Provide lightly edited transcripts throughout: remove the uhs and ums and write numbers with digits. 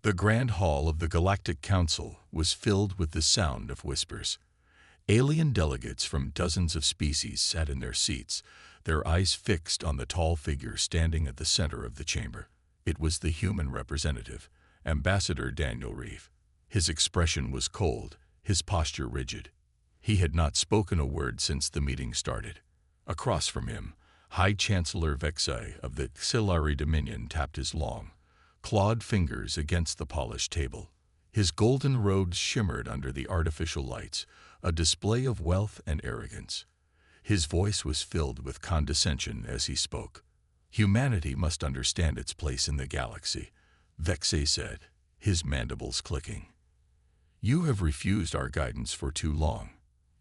The Grand Hall of the Galactic Council was filled with the sound of whispers. Alien delegates from dozens of species sat in their seats, their eyes fixed on the tall figure standing at the center of the chamber. It was the human representative, Ambassador Daniel Reeve. His expression was cold, his posture rigid. He had not spoken a word since the meeting started. Across from him, High Chancellor Vexay of the Xilari Dominion tapped his long, clawed fingers against the polished table. His golden robes shimmered under the artificial lights, a display of wealth and arrogance. His voice was filled with condescension as he spoke. Humanity must understand its place in the galaxy, Vexay said, his mandibles clicking. You have refused our guidance for too long.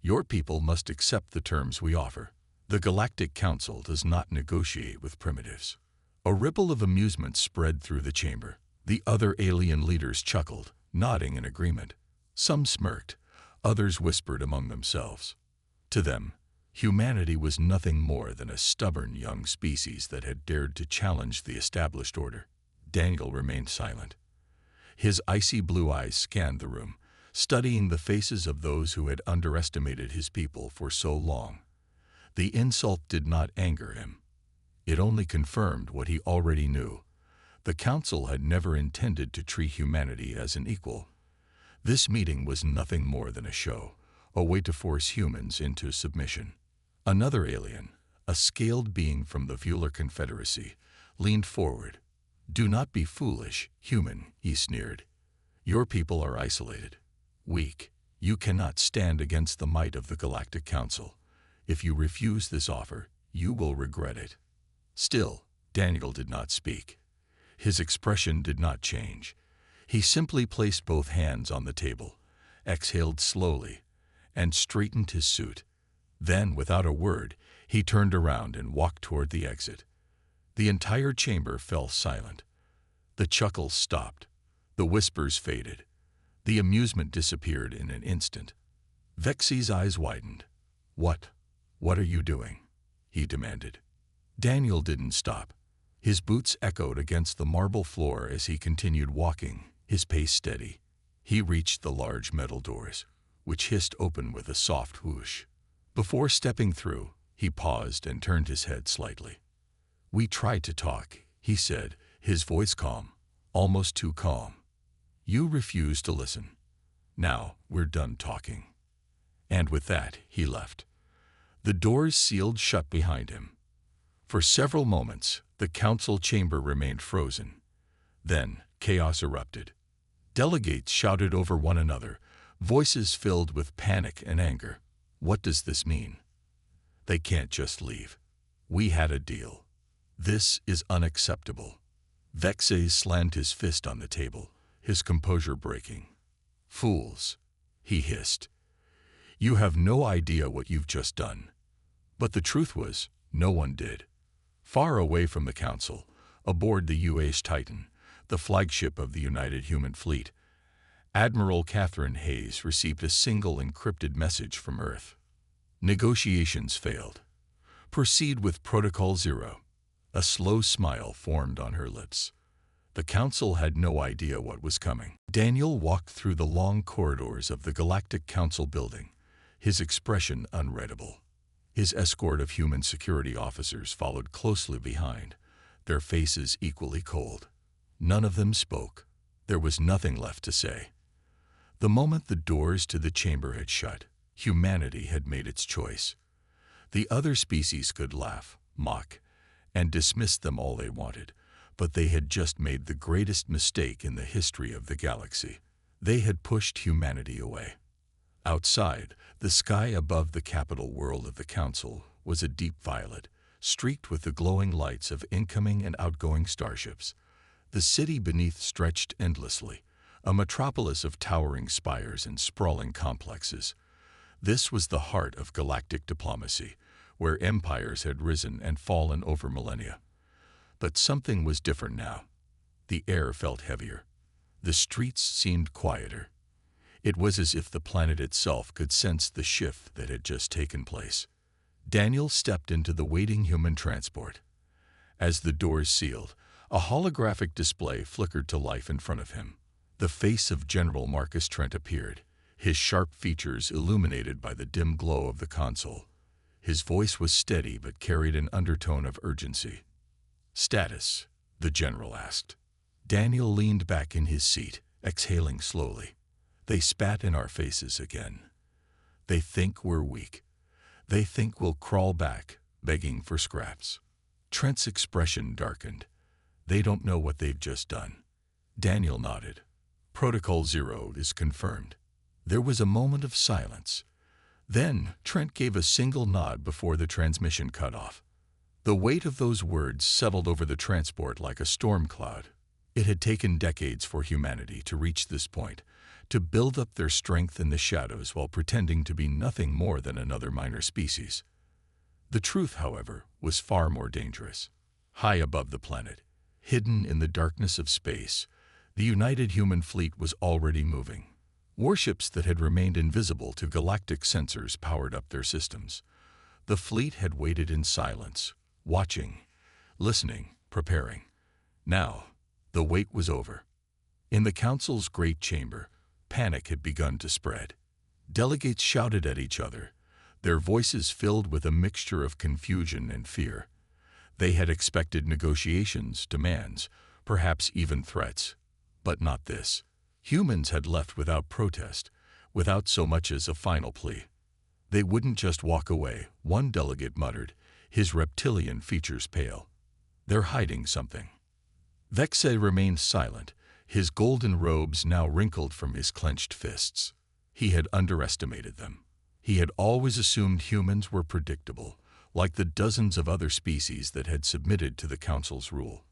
Your people must accept the terms we offer. The Galactic Council does not negotiate with primitives. A ripple of amusement spread through the chamber. The other alien leaders chuckled, nodding in agreement. Some smirked, others whispered among themselves. To them, humanity was nothing more than a stubborn young species that had dared to challenge the established order. Daniel remained silent. His icy blue eyes scanned the room, studying the faces of those who had underestimated his people for so long. The insult did not anger him. It only confirmed what he already knew. The Council had never intended to treat humanity as an equal. This meeting was nothing more than a show, a way to force humans into submission. Another alien, a scaled being from the Vular Confederacy, leaned forward. Do not be foolish, human, he sneered. Your people are isolated, weak. You cannot stand against the might of the Galactic Council. If you refuse this offer, you will regret it. Still, Daniel did not speak. His expression did not change. He simply placed both hands on the table, exhaled slowly, and straightened his suit. Then, without a word, he turned around and walked toward the exit. The entire chamber fell silent. The chuckles stopped. The whispers faded. The amusement disappeared in an instant. Vexay's eyes widened. What are you doing?" he demanded. Daniel didn't stop. His boots echoed against the marble floor as he continued walking, his pace steady. He reached the large metal doors, which hissed open with a soft whoosh. Before stepping through, he paused and turned his head slightly. "We tried to talk," he said, his voice calm, almost too calm. "You refused to listen. Now we're done talking." And with that, he left. The doors sealed shut behind him. For several moments, the council chamber remained frozen. Then, chaos erupted. Delegates shouted over one another, voices filled with panic and anger. What does this mean? They can't just leave. We had a deal. This is unacceptable. Vexay slammed his fist on the table, his composure breaking. "Fools," he hissed. "You have no idea what you've just done." But the truth was, no one did. Far away from the council, aboard the UH Titan, the flagship of the United Human Fleet, Admiral Catherine Hayes received a single encrypted message from Earth. Negotiations failed. Proceed with Protocol Zero. A slow smile formed on her lips. The council had no idea what was coming. Daniel walked through the long corridors of the Galactic Council building, his expression unreadable. His escort of human security officers followed closely behind, their faces equally cold. None of them spoke. There was nothing left to say. The moment the doors to the chamber had shut, humanity had made its choice. The other species could laugh, mock, and dismiss them all they wanted, but they had just made the greatest mistake in the history of the galaxy. They had pushed humanity away. Outside, the sky above the capital world of the Council was a deep violet, streaked with the glowing lights of incoming and outgoing starships. The city beneath stretched endlessly, a metropolis of towering spires and sprawling complexes. This was the heart of galactic diplomacy, where empires had risen and fallen over millennia. But something was different now. The air felt heavier. The streets seemed quieter. It was as if the planet itself could sense the shift that had just taken place. Daniel stepped into the waiting human transport. As the doors sealed, a holographic display flickered to life in front of him. The face of General Marcus Trent appeared, his sharp features illuminated by the dim glow of the console. His voice was steady but carried an undertone of urgency. "Status?" the general asked. Daniel leaned back in his seat, exhaling slowly. "They spat in our faces again. They think we're weak. They think we'll crawl back, begging for scraps." Trent's expression darkened. "They don't know what they've just done." Daniel nodded. "Protocol 0 is confirmed." There was a moment of silence. Then Trent gave a single nod before the transmission cut off. The weight of those words settled over the transport like a storm cloud. It had taken decades for humanity to reach this point, to build up their strength in the shadows while pretending to be nothing more than another minor species. The truth, however, was far more dangerous. High above the planet, hidden in the darkness of space, the united human fleet was already moving. Warships that had remained invisible to galactic sensors powered up their systems. The fleet had waited in silence, watching, listening, preparing. Now, the wait was over. In the Council's great chamber, panic had begun to spread. Delegates shouted at each other, their voices filled with a mixture of confusion and fear. They had expected negotiations, demands, perhaps even threats. But not this. Humans had left without protest, without so much as a final plea. They wouldn't just walk away, one delegate muttered, his reptilian features pale. "They're hiding something." Vexay remained silent, his golden robes now wrinkled from his clenched fists. He had underestimated them. He had always assumed humans were predictable, like the dozens of other species that had submitted to the Council's rule.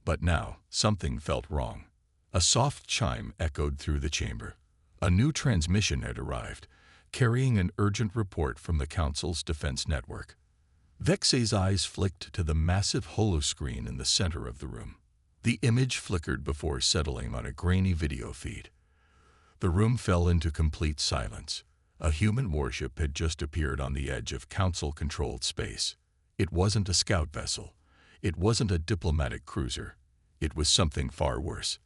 But now, something felt wrong. A soft chime echoed through the chamber. A new transmission had arrived, carrying an urgent report from the Council's defense network. Vexay's eyes flicked to the massive holoscreen in the center of the room. The image flickered before settling on a grainy video feed. The room fell into complete silence. A human warship had just appeared on the edge of Council-controlled space. It wasn't a scout vessel. It wasn't a diplomatic cruiser. It was something far worse.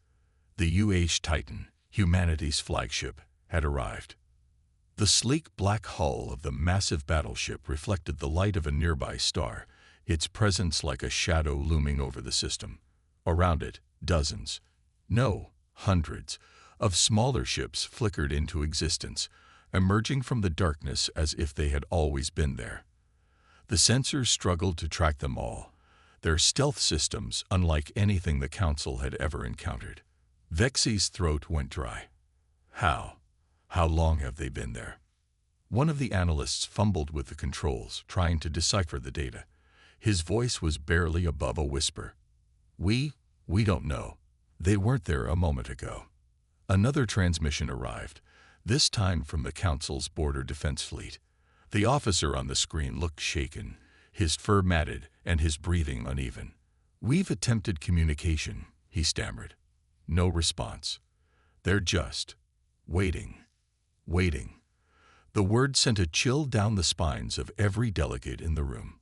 The UH Titan, humanity's flagship, had arrived. The sleek black hull of the massive battleship reflected the light of a nearby star, its presence like a shadow looming over the system. Around it, dozens, no, hundreds, of smaller ships flickered into existence, emerging from the darkness as if they had always been there. The sensors struggled to track them all, their stealth systems unlike anything the Council had ever encountered. Vexay's throat went dry. How long have they been there? One of the analysts fumbled with the controls, trying to decipher the data. His voice was barely above a whisper. We don't know. They weren't there a moment ago." Another transmission arrived, this time from the Council's border defense fleet. The officer on the screen looked shaken, his fur matted and his breathing uneven. "We've attempted communication," he stammered. No response. "They're just waiting. The word sent a chill down the spines of every delegate in the room.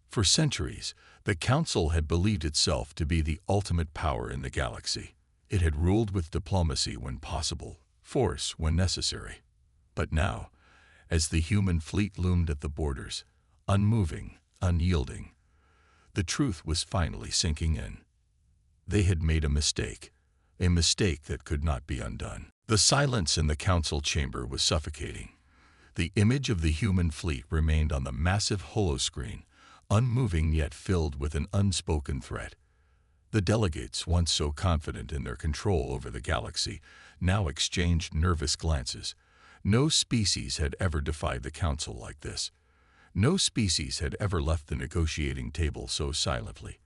For centuries, the Council had believed itself to be the ultimate power in the galaxy. It had ruled with diplomacy when possible, force when necessary. But now, as the human fleet loomed at the borders, unmoving, unyielding, the truth was finally sinking in. They had made a mistake that could not be undone. The silence in the Council chamber was suffocating. The image of the human fleet remained on the massive holoscreen, unmoving yet filled with an unspoken threat. The delegates, once so confident in their control over the galaxy, now exchanged nervous glances. No species had ever defied the Council like this. No species had ever left the negotiating table so silently,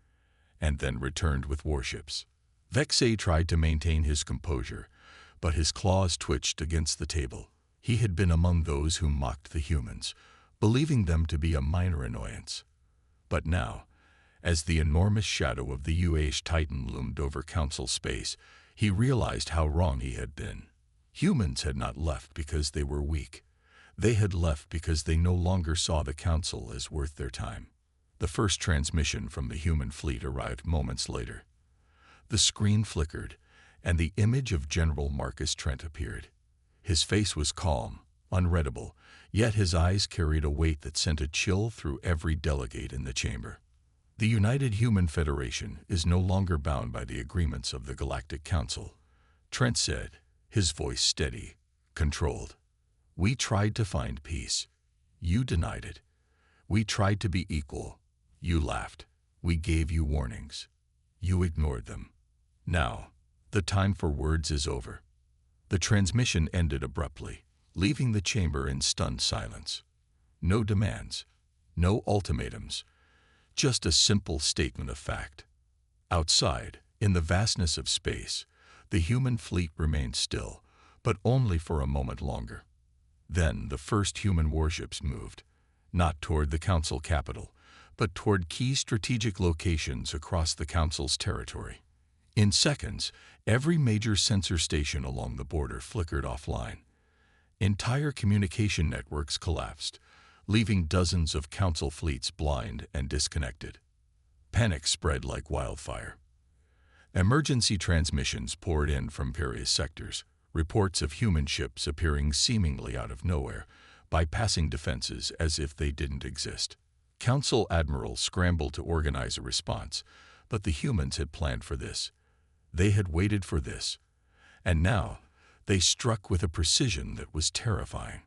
and then returned with warships. Vexay tried to maintain his composure, but his claws twitched against the table. He had been among those who mocked the humans, believing them to be a minor annoyance. But now, as the enormous shadow of the UH Titan loomed over Council space, he realized how wrong he had been. Humans had not left because they were weak. They had left because they no longer saw the Council as worth their time. The first transmission from the human fleet arrived moments later. The screen flickered, and the image of General Marcus Trent appeared. His face was calm, unreadable, yet his eyes carried a weight that sent a chill through every delegate in the chamber. The United Human Federation is no longer bound by the agreements of the Galactic Council, Trent said, his voice steady, controlled. We tried to find peace. You denied it. We tried to be equal. You laughed. We gave you warnings. You ignored them. Now, the time for words is over. The transmission ended abruptly, leaving the chamber in stunned silence. No demands, no ultimatums, just a simple statement of fact. Outside, in the vastness of space, the human fleet remained still, but only for a moment longer. Then the first human warships moved, not toward the Council capital, but toward key strategic locations across the Council's territory. In seconds, every major sensor station along the border flickered offline. Entire communication networks collapsed, leaving dozens of Council fleets blind and disconnected. Panic spread like wildfire. Emergency transmissions poured in from various sectors, reports of human ships appearing seemingly out of nowhere, bypassing defenses as if they didn't exist. Council admirals scrambled to organize a response, but the humans had planned for this. They had waited for this. And now, they struck with a precision that was terrifying.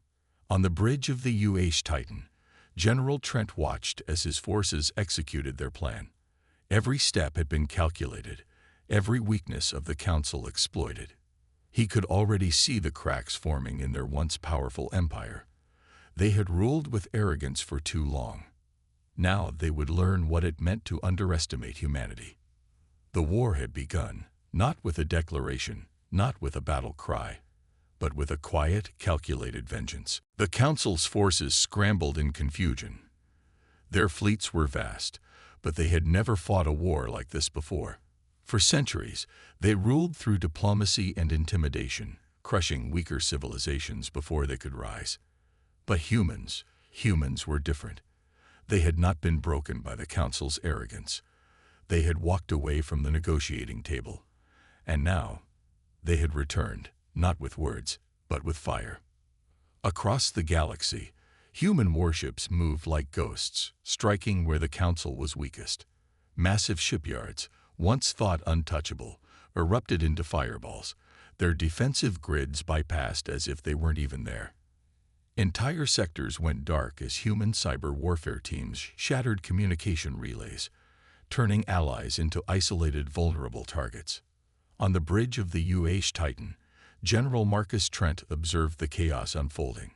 On the bridge of the Titan, General Trent watched as his forces executed their plan. Every step had been calculated, every weakness of the Council exploited. He could already see the cracks forming in their once powerful empire. They had ruled with arrogance for too long. Now they would learn what it meant to underestimate humanity. The war had begun, not with a declaration, not with a battle cry, but with a quiet, calculated vengeance. The Council's forces scrambled in confusion. Their fleets were vast, but they had never fought a war like this before. For centuries, they ruled through diplomacy and intimidation, crushing weaker civilizations before they could rise. But humans were different. They had not been broken by the Council's arrogance. They had walked away from the negotiating table. And now, they had returned, not with words, but with fire. Across the galaxy, human warships moved like ghosts, striking where the Council was weakest. Massive shipyards, once thought untouchable, erupted into fireballs, their defensive grids bypassed as if they weren't even there. Entire sectors went dark as human cyber warfare teams shattered communication relays, turning allies into isolated, vulnerable targets. On the bridge of the Titan, General Marcus Trent observed the chaos unfolding.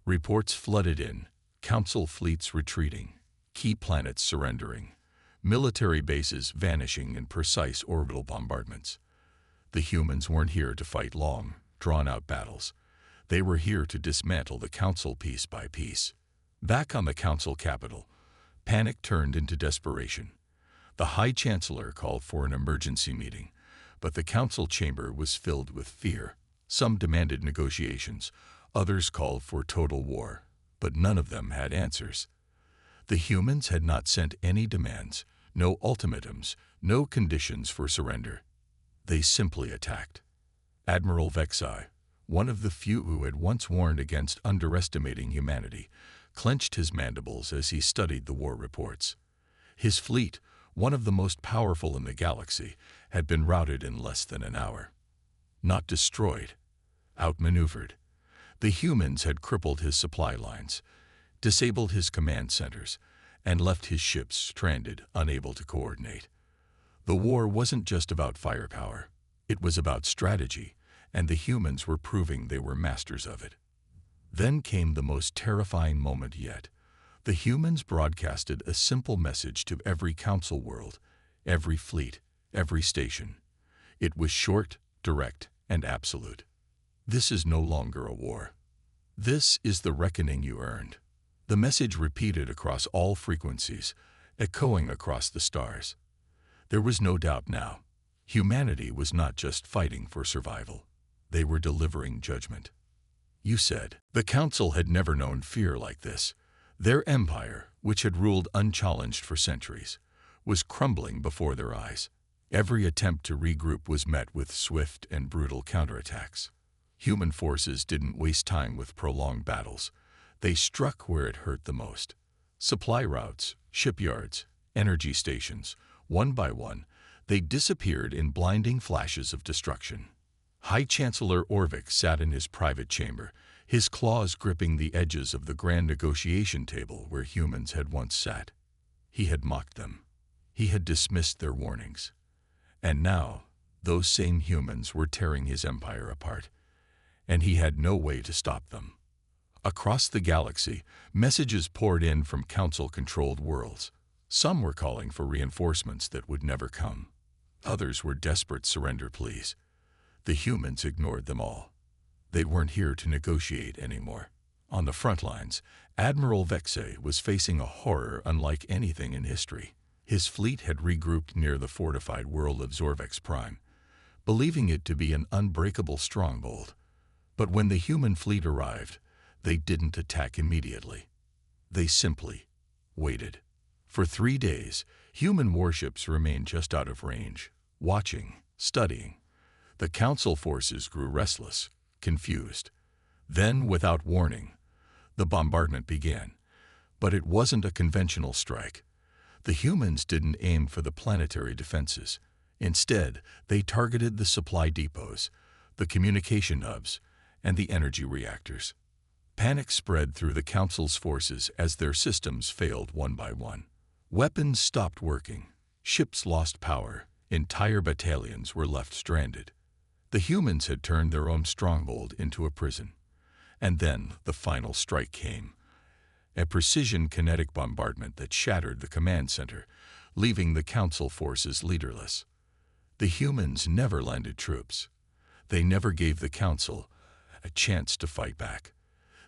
Reports flooded in, Council fleets retreating, key planets surrendering, military bases vanishing in precise orbital bombardments. The humans weren't here to fight long, drawn-out battles. They were here to dismantle the Council piece by piece. Back on the Council capital, panic turned into desperation. The High Chancellor called for an emergency meeting, but the Council chamber was filled with fear. Some demanded negotiations, others called for total war, but none of them had answers. The humans had not sent any demands, no ultimatums, no conditions for surrender. They simply attacked. Admiral Vexai, one of the few who had once warned against underestimating humanity, clenched his mandibles as he studied the war reports. His fleet, one of the most powerful in the galaxy, had been routed in less than an hour. Not destroyed, outmaneuvered. The humans had crippled his supply lines, disabled his command centers, and left his ships stranded, unable to coordinate. The war wasn't just about firepower. It was about strategy, and the humans were proving they were masters of it. Then came the most terrifying moment yet. The humans broadcasted a simple message to every Council world, every fleet, every station. It was short, direct, and absolute. This is no longer a war. This is the reckoning you earned. The message repeated across all frequencies, echoing across the stars. There was no doubt now. Humanity was not just fighting for survival. They were delivering judgment. You said. The Council had never known fear like this. Their empire, which had ruled unchallenged for centuries, was crumbling before their eyes. Every attempt to regroup was met with swift and brutal counterattacks. Human forces didn't waste time with prolonged battles. They struck where it hurt the most. Supply routes, shipyards, energy stations, one by one, they disappeared in blinding flashes of destruction. High Chancellor Orvik sat in his private chamber, his claws gripping the edges of the grand negotiation table where humans had once sat. He had mocked them. He had dismissed their warnings. And now, those same humans were tearing his empire apart, and he had no way to stop them. Across the galaxy, messages poured in from Council-controlled worlds. Some were calling for reinforcements that would never come. Others were desperate surrender pleas. The humans ignored them all. They weren't here to negotiate anymore. On the front lines, Admiral Vexay was facing a horror unlike anything in history. His fleet had regrouped near the fortified world of Zorvex Prime, believing it to be an unbreakable stronghold. But when the human fleet arrived, they didn't attack immediately. They simply waited. For 3 days, human warships remained just out of range, watching, studying. The Council forces grew restless, confused. Then, without warning, the bombardment began. But it wasn't a conventional strike. The humans didn't aim for the planetary defenses. Instead, they targeted the supply depots, the communication hubs, and the energy reactors. Panic spread through the Council's forces as their systems failed one by one. Weapons stopped working, ships lost power, entire battalions were left stranded. The humans had turned their own stronghold into a prison. And then the final strike came. A precision kinetic bombardment that shattered the command center, leaving the Council forces leaderless. The humans never landed troops. They never gave the Council a chance to fight back.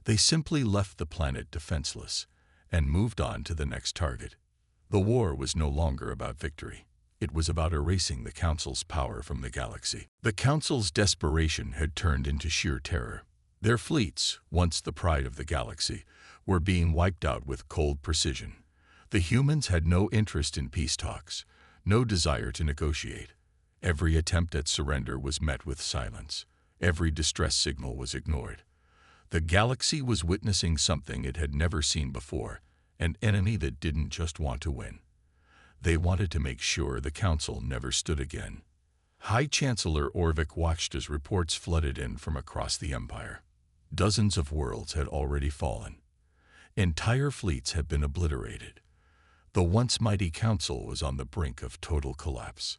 They simply left the planet defenseless and moved on to the next target. The war was no longer about victory. It was about erasing the Council's power from the galaxy. The Council's desperation had turned into sheer terror. Their fleets, once the pride of the galaxy, were being wiped out with cold precision. The humans had no interest in peace talks, no desire to negotiate. Every attempt at surrender was met with silence. Every distress signal was ignored. The galaxy was witnessing something it had never seen before, an enemy that didn't just want to win. They wanted to make sure the Council never stood again. High Chancellor Orvik watched as reports flooded in from across the Empire. Dozens of worlds had already fallen. Entire fleets had been obliterated. The once mighty Council was on the brink of total collapse.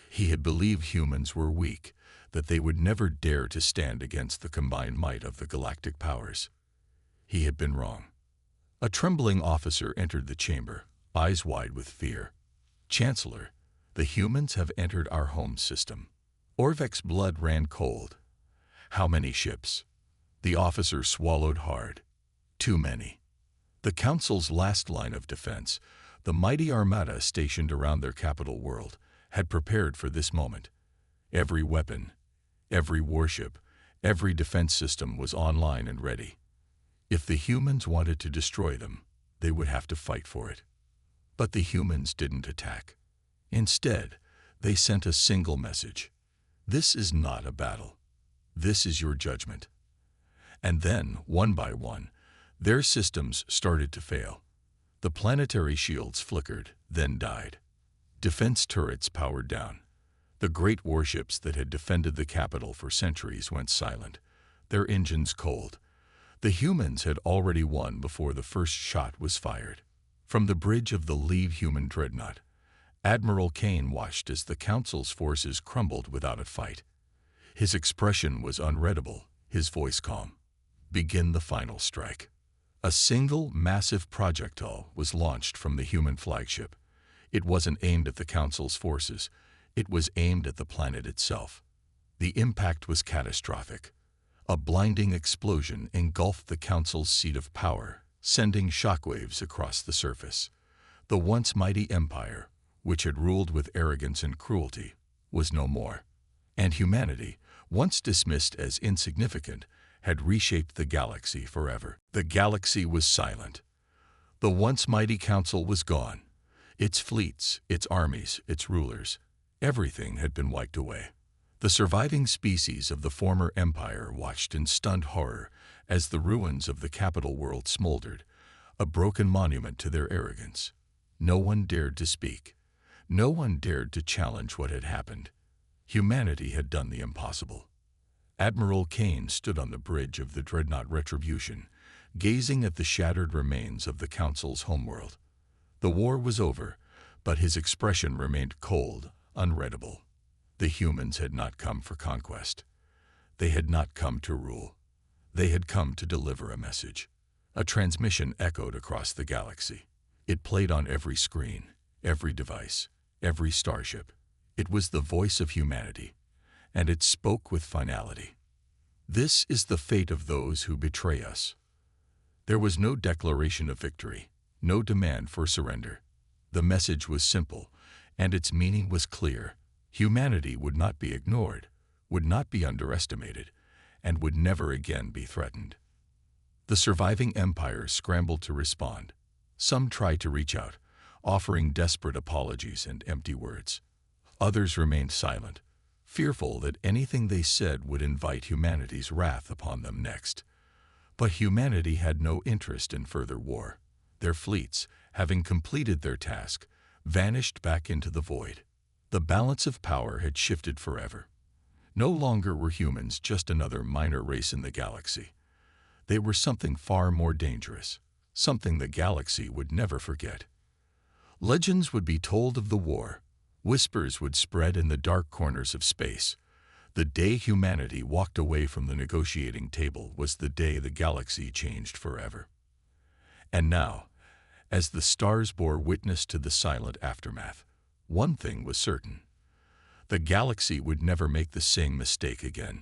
He had believed humans were weak, that they would never dare to stand against the combined might of the galactic powers. He had been wrong. A trembling officer entered the chamber, eyes wide with fear. "Chancellor, the humans have entered our home system." Orvik's blood ran cold. "How many ships?" The officer swallowed hard. "Too many." The Council's last line of defense, the mighty armada stationed around their capital world, had prepared for this moment. Every weapon, every warship, every defense system was online and ready. If the humans wanted to destroy them, they would have to fight for it. But the humans didn't attack. Instead, they sent a single message. "This is not a battle. This is your judgment." And then, one by one, their systems started to fail. The planetary shields flickered, then died. Defense turrets powered down. The great warships that had defended the capital for centuries went silent, their engines cold. The humans had already won before the first shot was fired. From the bridge of the Leave human dreadnought, Admiral Kane watched as the Council's forces crumbled without a fight. His expression was unreadable, his voice calm. "Begin the final strike." A single, massive projectile was launched from the human flagship. It wasn't aimed at the Council's forces. It was aimed at the planet itself. The impact was catastrophic. A blinding explosion engulfed the Council's seat of power, sending shockwaves across the surface. The once mighty empire, which had ruled with arrogance and cruelty, was no more. And humanity, once dismissed as insignificant, had reshaped the galaxy forever. The galaxy was silent. The once mighty Council was gone. Its fleets, its armies, its rulers. Everything had been wiped away. The surviving species of the former empire watched in stunned horror as the ruins of the capital world smoldered, a broken monument to their arrogance. No one dared to speak. No one dared to challenge what had happened. Humanity had done the impossible. Admiral Kane stood on the bridge of the dreadnought Retribution, gazing at the shattered remains of the Council's homeworld. The war was over, but his expression remained cold, unreadable. The humans had not come for conquest. They had not come to rule. They had come to deliver a message. A transmission echoed across the galaxy. It played on every screen, every device, every starship. It was the voice of humanity, and it spoke with finality. This is the fate of those who betray us. There was no declaration of victory, no demand for surrender. The message was simple, and its meaning was clear. Humanity would not be ignored, would not be underestimated, and would never again be threatened. The surviving empires scrambled to respond. Some tried to reach out, offering desperate apologies and empty words. Others remained silent, fearful that anything they said would invite humanity's wrath upon them next. But humanity had no interest in further war. Their fleets, having completed their task, vanished back into the void. The balance of power had shifted forever. No longer were humans just another minor race in the galaxy. They were something far more dangerous, something the galaxy would never forget. Legends would be told of the war. Whispers would spread in the dark corners of space. The day humanity walked away from the negotiating table was the day the galaxy changed forever. And now, as the stars bore witness to the silent aftermath, one thing was certain. The galaxy would never make the same mistake again.